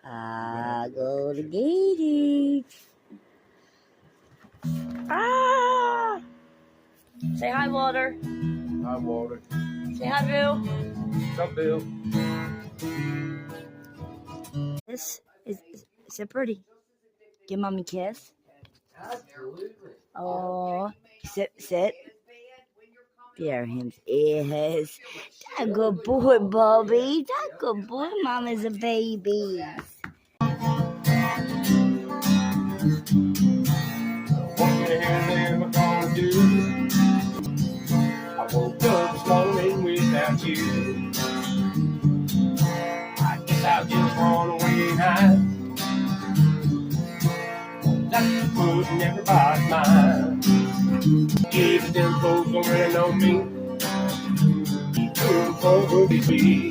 I go to get it. Ah! Say hi, Walter. Hi, Walter. Say hi, Bill. What's up, Bill? This is it pretty? Give mommy a kiss. Absolutely. Oh, sit. There him is. That good boy, Bobby. That good boy. Mama's a baby. What the hell am I gonna do? I woke up this morning without you. I guess I'll just run away and hide. That's putting everybody's mind. If them folks don't really know me, keep moving forward with me.